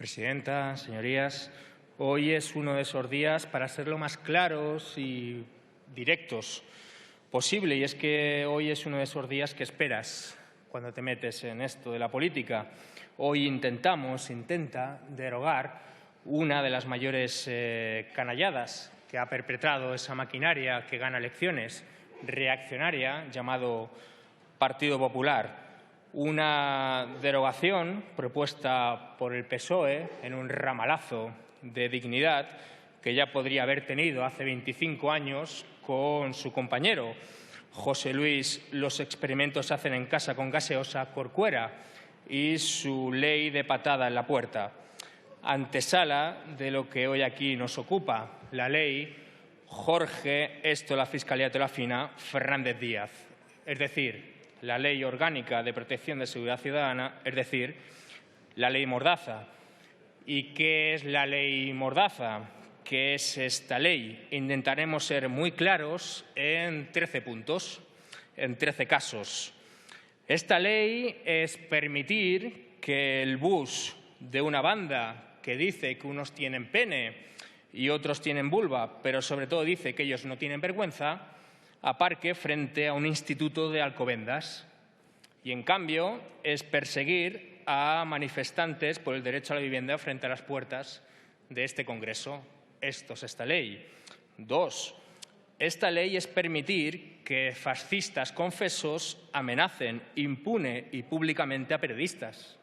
Presidenta, señorías, hoy es uno de esos días para ser lo más claros y directos posible, y es que hoy es uno de esos días que esperas cuando te metes en esto de la política. Hoy intenta derogar una de las mayores canalladas que ha perpetrado esa maquinaria que gana elecciones, reaccionaria, llamado Partido Popular. Una derogación propuesta por el PSOE en un ramalazo de dignidad que ya podría haber tenido hace 25 años con su compañero José Luis Los experimentos se hacen en casa con gaseosa Corcuera y su ley de patada en la puerta. Antesala de lo que hoy aquí nos ocupa, la ley Jorge, esto la Fiscalía te lo afina, Fernández Díaz. Es decir, la Ley Orgánica de Protección de Seguridad Ciudadana, es decir, la Ley Mordaza. ¿Y qué es la Ley Mordaza? ¿Qué es esta ley? Intentaremos ser muy claros en 13 puntos, en 13 casos. Esta ley es permitir que el bus de una banda que dice que unos tienen pene y otros tienen vulva, pero sobre todo dice que ellos no tienen vergüenza, aparque frente a un instituto de Alcobendas. Y, en cambio, es perseguir a manifestantes por el derecho a la vivienda frente a las puertas de este Congreso. Esto es esta ley. 2. Esta ley es permitir que fascistas confesos amenacen impune y públicamente a periodistas.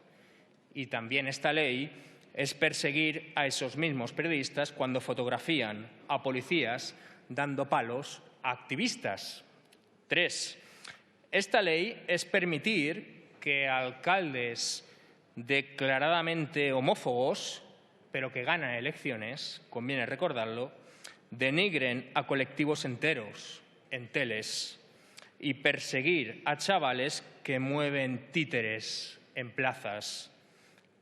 Y también esta ley es perseguir a esos mismos periodistas cuando fotografían a policías dando palos a activistas. 3. Esta ley es permitir que alcaldes declaradamente homófobos, pero que ganan elecciones, conviene recordarlo, denigren a colectivos enteros en teles y perseguir a chavales que mueven títeres en plazas.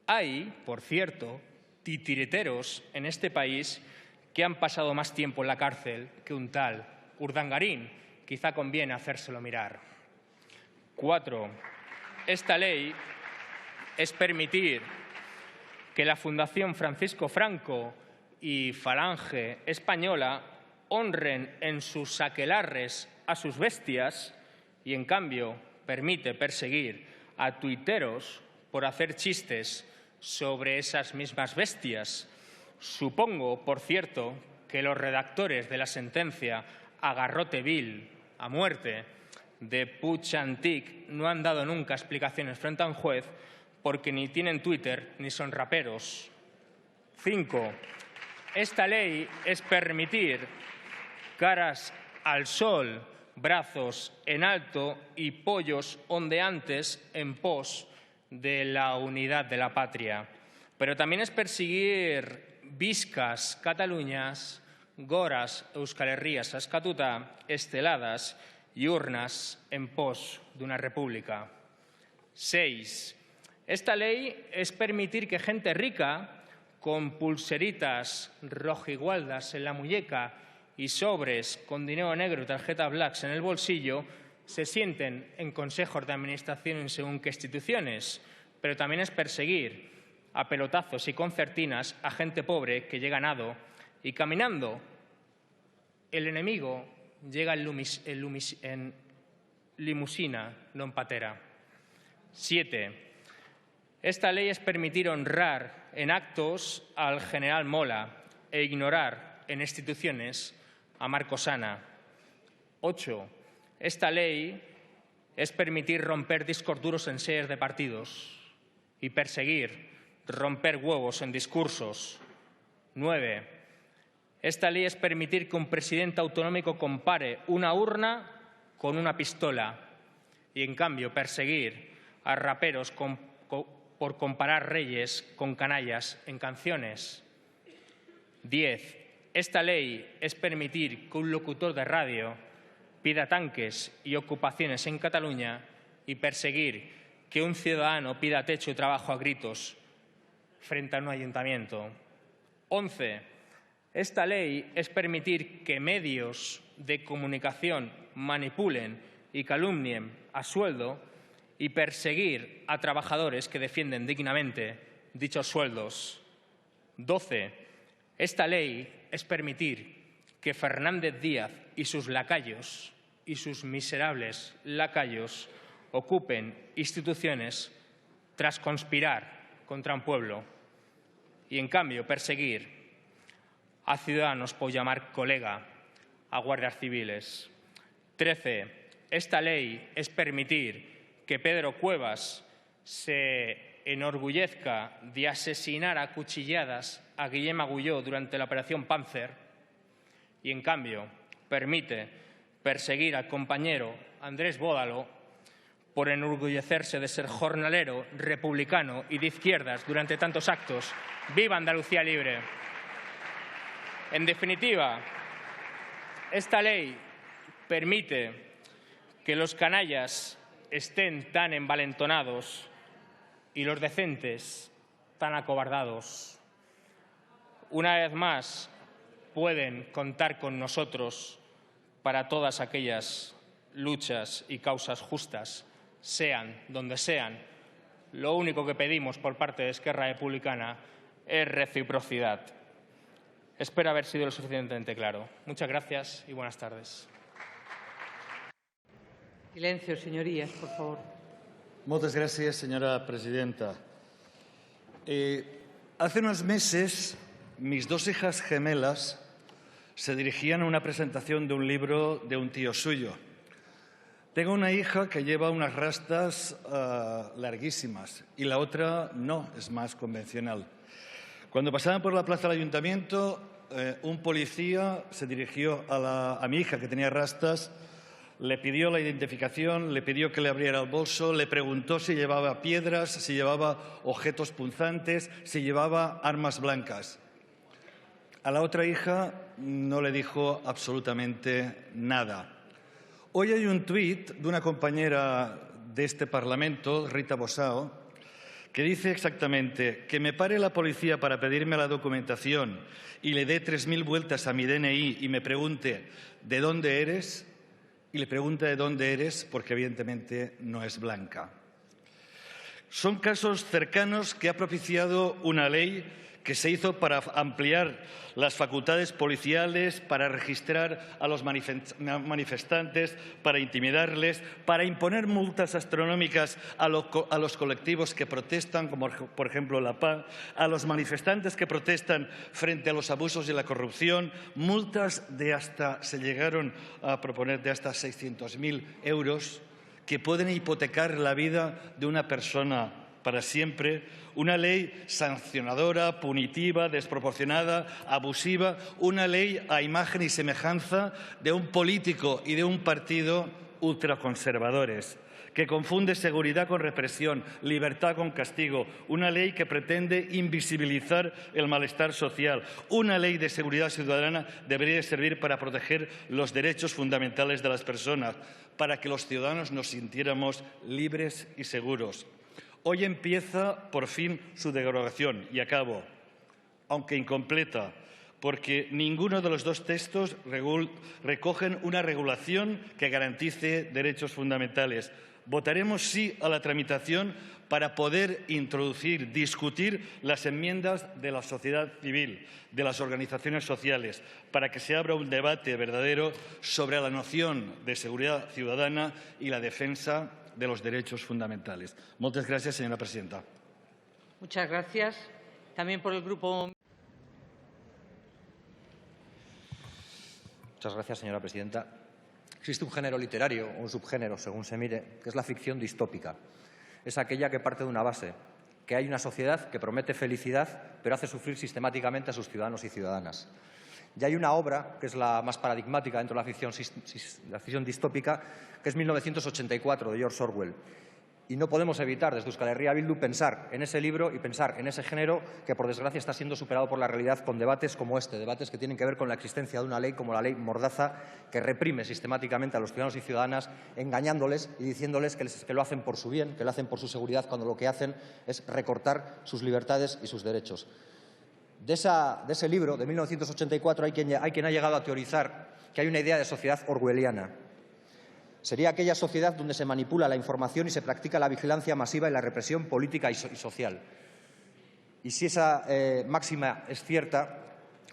Hay, por cierto, titiriteros en este país que han pasado más tiempo en la cárcel que un tal Urdangarín. Quizá conviene hacérselo mirar. 4. Esta ley es permitir que la Fundación Francisco Franco y Falange Española honren en sus aquelarres a sus bestias y, en cambio, permite perseguir a tuiteros por hacer chistes sobre esas mismas bestias. Supongo, por cierto, que los redactores de la sentencia a garrote vil, a muerte, de Puig-Antich no han dado nunca explicaciones frente a un juez porque ni tienen Twitter ni son raperos. 5. Esta ley es permitir caras al sol, brazos en alto y pollos ondeantes en pos de la unidad de la patria. Pero también es perseguir viscas Cataluñas, goras Euskal Herrias askatuta, esteladas y urnas en pos de una república. 6. Esta ley es permitir que gente rica, con pulseritas rojigualdas en la muñeca y sobres con dinero negro y tarjetas blacks en el bolsillo, se sienten en consejos de administración según qué instituciones, pero también es perseguir a pelotazos y concertinas a gente pobre que llega nado y caminando. El enemigo llega en limusina, no en patera. 7. Esta ley es permitir honrar en actos al general Mola e ignorar en instituciones a Marcos Ana. 8. Esta ley es permitir romper discos duros en sedes de partidos y perseguir romper huevos en discursos. 9. Esta ley es permitir que un presidente autonómico compare una urna con una pistola y, en cambio, perseguir a raperos por comparar reyes con canallas en canciones. 10. Esta ley es permitir que un locutor de radio pida tanques y ocupaciones en Cataluña y perseguir que un ciudadano pida techo y trabajo a gritos frente a un ayuntamiento. 11. Esta ley es permitir que medios de comunicación manipulen y calumnien a sueldo y perseguir a trabajadores que defienden dignamente dichos sueldos. 12. Esta ley es permitir que Fernández Díaz y sus lacayos y sus miserables lacayos ocupen instituciones tras conspirar contra un pueblo y, en cambio, perseguir a ciudadanos por llamar colega a guardias civiles. 13. Esta ley es permitir que Pedro Cuevas se enorgullezca de asesinar a cuchilladas a Guillem Agulló durante la Operación Panzer y, en cambio, permite perseguir al compañero Andrés Bódalo por enorgullecerse de ser jornalero, republicano y de izquierdas durante tantos actos. ¡Viva Andalucía libre! En definitiva, esta ley permite que los canallas estén tan envalentonados y los decentes tan acobardados. Una vez más, pueden contar con nosotros para todas aquellas luchas y causas justas, sean donde sean. Lo único que pedimos por parte de Esquerra Republicana es reciprocidad. Espero haber sido lo suficientemente claro. Muchas gracias y buenas tardes. Silencio, señorías, por favor. Muchas gracias, señora presidenta. Hace unos meses, mis dos hijas gemelas se dirigían a una presentación de un libro de un tío suyo. Tengo una hija que lleva unas rastas larguísimas y la otra no, es más convencional. Cuando pasaban por la plaza del ayuntamiento, un policía se dirigió a mi hija, que tenía rastas, le pidió la identificación, le pidió que le abriera el bolso, le preguntó si llevaba piedras, si llevaba objetos punzantes, si llevaba armas blancas. A la otra hija no le dijo absolutamente nada. Hoy hay un tuit de una compañera de este Parlamento, Rita Bosao, que dice exactamente: que me pare la policía para pedirme la documentación y le dé 3.000 vueltas a mi DNI y me pregunte ¿de dónde eres? Y le pregunta de dónde eres porque evidentemente no es blanca. Son casos cercanos que ha propiciado una ley que se hizo para ampliar las facultades policiales, para registrar a los manifestantes, para intimidarles, para imponer multas astronómicas a los colectivos que protestan, como por ejemplo la PA, a los manifestantes que protestan frente a los abusos y la corrupción, multas se llegaron a proponer de hasta 600.000 euros que pueden hipotecar la vida de una persona para siempre. Una ley sancionadora, punitiva, desproporcionada, abusiva, una ley a imagen y semejanza de un político y de un partido ultraconservadores, que confunde seguridad con represión, libertad con castigo, una ley que pretende invisibilizar el malestar social. Una ley de seguridad ciudadana debería servir para proteger los derechos fundamentales de las personas, para que los ciudadanos nos sintiéramos libres y seguros. Hoy empieza, por fin, su derogación, y acabo, aunque incompleta, porque ninguno de los dos textos recogen una regulación que garantice derechos fundamentales. Votaremos sí a la tramitación para poder introducir, discutir las enmiendas de la sociedad civil, de las organizaciones sociales, para que se abra un debate verdadero sobre la noción de seguridad ciudadana y la defensa de los derechos fundamentales. Muchas gracias, señora presidenta. Muchas gracias. También por el Grupo. Muchas gracias, señora presidenta. Existe un género literario, o un subgénero, según se mire, que es la ficción distópica. Es aquella que parte de una base, que hay una sociedad que promete felicidad, pero hace sufrir sistemáticamente a sus ciudadanos y ciudadanas. Y hay una obra, que es la más paradigmática dentro de la ficción distópica, que es 1984, de George Orwell. Y no podemos evitar, desde Euskal Herria Bildu, pensar en ese libro y pensar en ese género que, por desgracia, está siendo superado por la realidad con debates como este, debates que tienen que ver con la existencia de una ley como la ley Mordaza, que reprime sistemáticamente a los ciudadanos y ciudadanas, engañándoles y diciéndoles que lo hacen por su bien, que lo hacen por su seguridad, cuando lo que hacen es recortar sus libertades y sus derechos. De ese libro, de 1984, hay quien ha llegado a teorizar que hay una idea de sociedad orwelliana. Sería aquella sociedad donde se manipula la información y se practica la vigilancia masiva y la represión política y social. Y si esa máxima es cierta,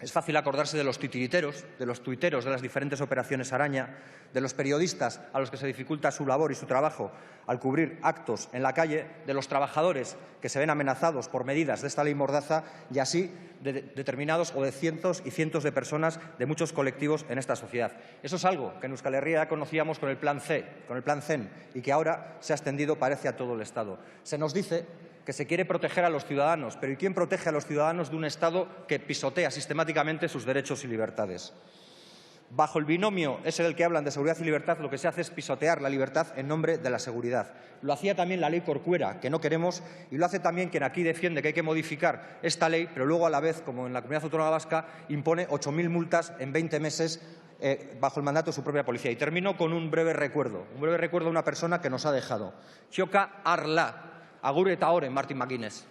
es fácil acordarse de los titiriteros, de los tuiteros de las diferentes operaciones Araña, de los periodistas a los que se dificulta su labor y su trabajo al cubrir actos en la calle, de los trabajadores que se ven amenazados por medidas de esta ley Mordaza y así de determinados o de cientos y cientos de personas de muchos colectivos en esta sociedad. Eso es algo que en Euskal Herria ya conocíamos con el Plan C, con el Plan CEN, y que ahora se ha extendido, parece, a todo el Estado. Se nos dice que se quiere proteger a los ciudadanos, pero ¿y quién protege a los ciudadanos de un Estado que pisotea sistemáticamente sus derechos y libertades? Bajo el binomio ese del que hablan de seguridad y libertad, lo que se hace es pisotear la libertad en nombre de la seguridad. Lo hacía también la ley Corcuera, que no queremos, y lo hace también quien aquí defiende que hay que modificar esta ley, pero luego a la vez, como en la Comunidad Autónoma Vasca, impone 8.000 multas en 20 meses bajo el mandato de su propia policía. Y termino con un breve recuerdo de una persona que nos ha dejado. Txoka Arla, agur eta ore, Martin McGuinness.